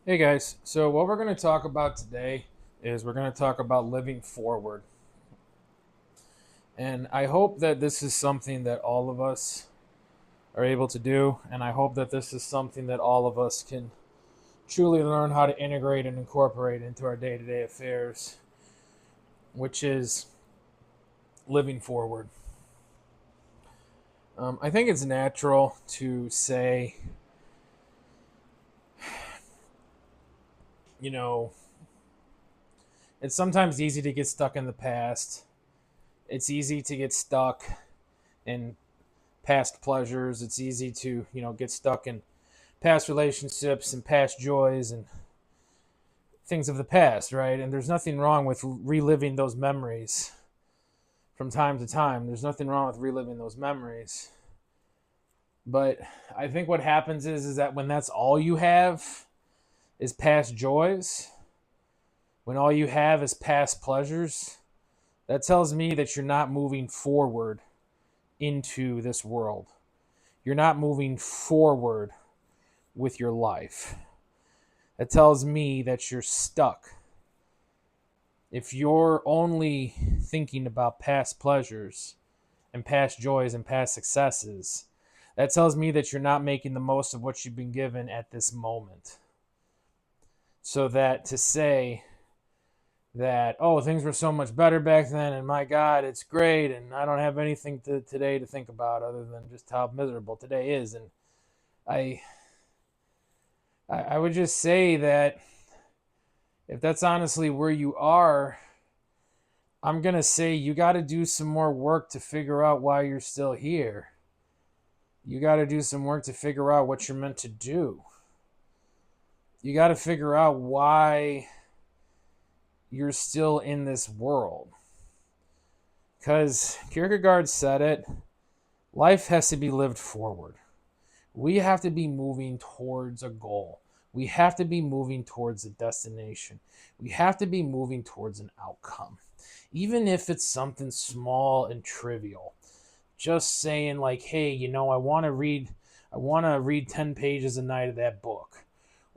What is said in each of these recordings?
Hey guys, so what we're going to talk about today is we're going to talk about living forward. And I hope that this is something that all of us are able to do. And I hope that this is something that all of us can truly learn how to integrate and incorporate into our day to day affairs, which is living forward. I think it's natural to say, you know, it's sometimes easy to get stuck in the past. It's easy to get stuck in past pleasures. It's easy to, get stuck in past relationships and past joys and things of the past, right? And there's nothing wrong with reliving those memories from time to time. There's nothing wrong with reliving those memories. But I think what happens is that when that's all you have is past joys, when all you have is past pleasures, that tells me that you're not moving forward into this world. You're not moving forward with your life. That tells me that you're stuck. If you're only thinking about past pleasures and past joys and past successes, that tells me that you're not making the most of what you've been given at this moment. So that to say that, oh, things were so much better back then, and my God, it's great, and I don't have anything today to think about other than just how miserable today is. And I, I would just say that if that's honestly where you are, I'm going to say you got to do some more work to figure out why you're still here. You got to do some work to figure out what you're meant to do. You got to figure out why you're still in this world. Because Kierkegaard said it, life has to be lived forward. We have to be moving towards a goal. We have to be moving towards a destination. We have to be moving towards an outcome. Even if it's something small and trivial. Just saying like, hey, I want to read 10 pages a night of that book.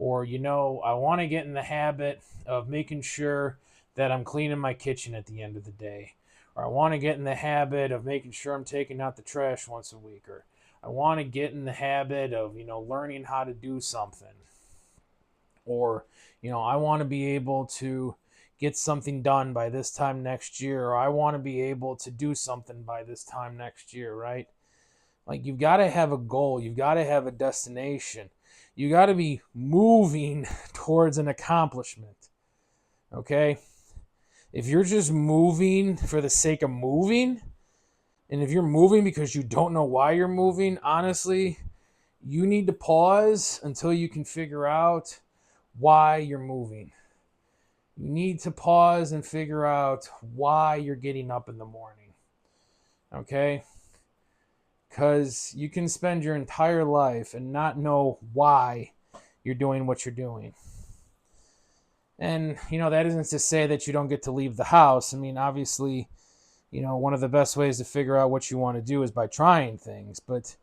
Or, I want to get in the habit of making sure that I'm cleaning my kitchen at the end of the day. Or I want to get in the habit of making sure I'm taking out the trash once a week. Or I want to get in the habit of, learning how to do something. Or, I want to be able to get something done by this time next year. Or I want to be able to do something by this time next year, right? Like, you've got to have a goal, you've got to have a destination, you got to be moving towards an accomplishment. Okay? If you're just moving for the sake of moving, and if you're moving because you don't know why you're moving, honestly, you need to pause until you can figure out why you're moving. You need to pause and figure out why you're getting up in the morning. Okay? Because you can spend your entire life and not know why you're doing what you're doing. And, that isn't to say that you don't get to leave the house. I mean, obviously, one of the best ways to figure out what you want to do is by trying things. But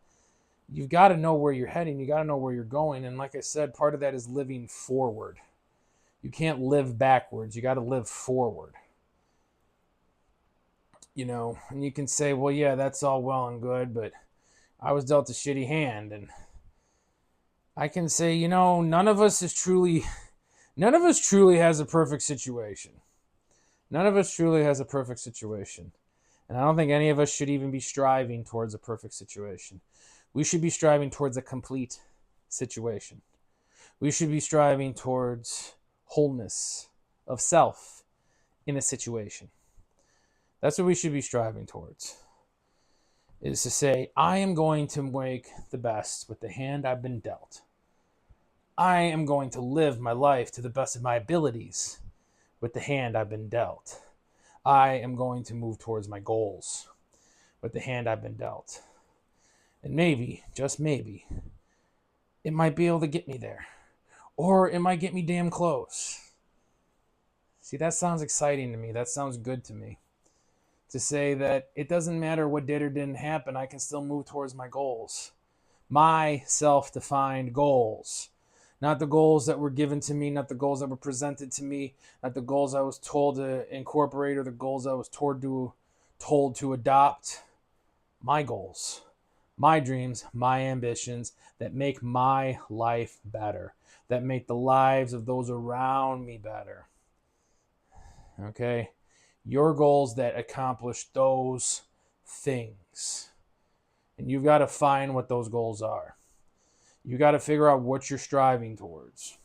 you've got to know where you're heading. You got to know where you're going. And like I said, part of that is living forward. You can't live backwards. You got to live forward. And you can say, well, yeah, that's all well and good, but I was dealt a shitty hand. And I can say, none of us truly has a perfect situation. None of us truly has a perfect situation. And I don't think any of us should even be striving towards a perfect situation. We should be striving towards a complete situation. We should be striving towards wholeness of self in a situation. That's what we should be striving towards. Is to say, I am going to make the best with the hand I've been dealt. I am going to live my life to the best of my abilities with the hand I've been dealt. I am going to move towards my goals with the hand I've been dealt. And maybe, just maybe, it might be able to get me there. Or it might get me damn close. See, that sounds exciting to me. That sounds good to me. To say that it doesn't matter what did or didn't happen, I can still move towards my goals. My self defined goals. Not the goals that were given to me, not the goals that were presented to me, not the goals I was told to incorporate or the goals I was told to adopt. My goals, my dreams, my ambitions that make my life better, that make the lives of those around me better. Okay? Your goals that accomplish those things. And you've got to find what those goals are. You got to figure out what you're striving towards.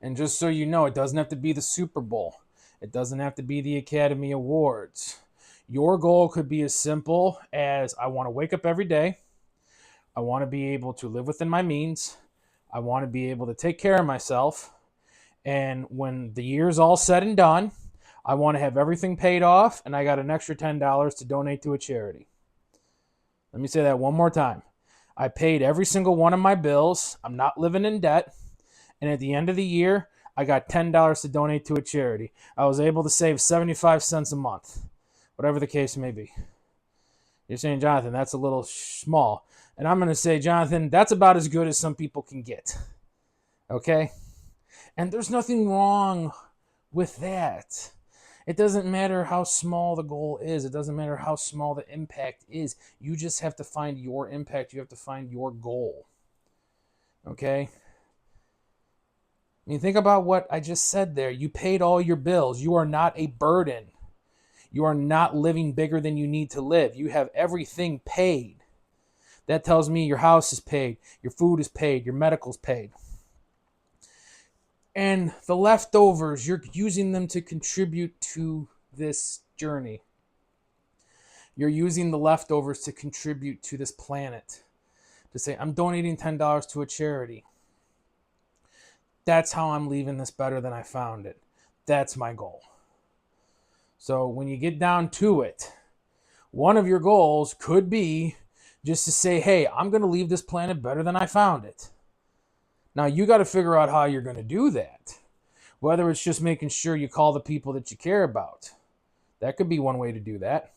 And just so you know, it doesn't have to be the Super Bowl. It doesn't have to be the Academy Awards. Your goal could be as simple as I want to wake up every day. I want to be able to live within my means. I want to be able to take care of myself. And when the year's all said and done, I want to have everything paid off and I got an extra $10 to donate to a charity. Let me say that one more time. I paid every single one of my bills. I'm not living in debt. And at the end of the year, I got $10 to donate to a charity. I was able to save 75 cents a month, whatever the case may be. You're saying, Jonathan, that's a little small. And I'm going to say, Jonathan, that's about as good as some people can get. Okay? And there's nothing wrong with that. It doesn't matter how small the goal is. It doesn't matter how small the impact is. You just have to find your impact. You have to find your goal. Okay? I mean, think about what I just said there. You paid all your bills. You are not a burden. You are not living bigger than you need to live. You have everything paid. That tells me your house is paid, your food is paid, your medical's paid. And the leftovers, you're using them to contribute to this journey. You're using the leftovers to contribute to this planet. To say, I'm donating $10 to a charity. That's how I'm leaving this better than I found it. That's my goal. So when you get down to it, one of your goals could be just to say, hey, I'm going to leave this planet better than I found it. Now, you got to figure out how you're going to do that. Whether it's just making sure you call the people that you care about. That could be one way to do that.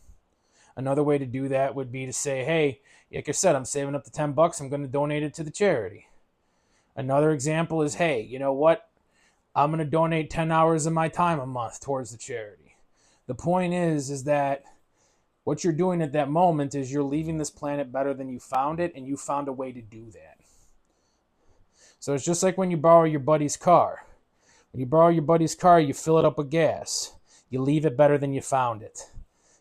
Another way to do that would be to say, hey, like I said, I'm saving up the $10. I'm going to donate it to the charity. Another example is, hey, you know what? I'm going to donate 10 hours of my time a month towards the charity. The point is that what you're doing at that moment is you're leaving this planet better than you found it, and you found a way to do that. So it's just like when you borrow your buddy's car. When you borrow your buddy's car, you fill it up with gas. You leave it better than you found it.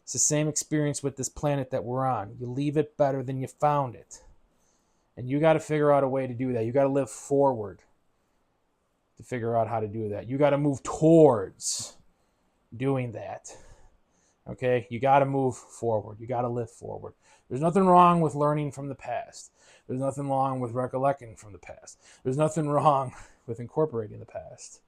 It's the same experience with this planet that we're on. You leave it better than you found it. And you got to figure out a way to do that. You got to live forward to figure out how to do that. You got to move towards doing that. Okay? You got to move forward. You got to live forward. There's nothing wrong with learning from the past. There's nothing wrong with recollecting from the past. There's nothing wrong with incorporating the past.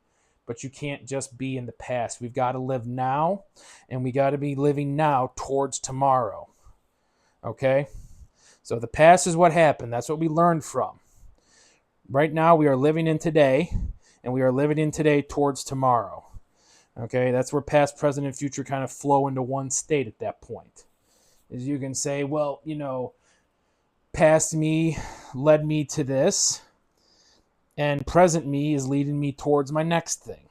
But you can't just be in the past. We've got to live now, and we got to be living now towards tomorrow. Okay? So the past is what happened. That's what we learned from. Right now, we are living in today, and we are living in today towards tomorrow. Okay? That's where past, present, and future kind of flow into one state at that point. As you can say, well, you know, past me led me to this, and present me is leading me towards my next thing.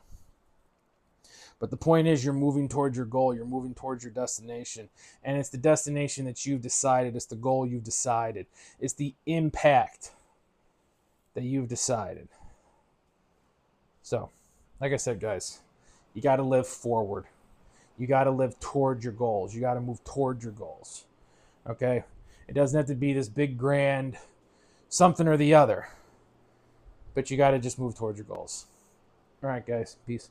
But the point is, you're moving towards your goal. You're moving towards your destination. And it's the destination that you've decided. It's the goal you've decided. It's the impact that you've decided. So, like I said, guys, you got to live forward. You got to live toward your goals. You got to move toward your goals. Okay? It doesn't have to be this big, grand something or the other. But you got to just move towards your goals. All right, guys. Peace.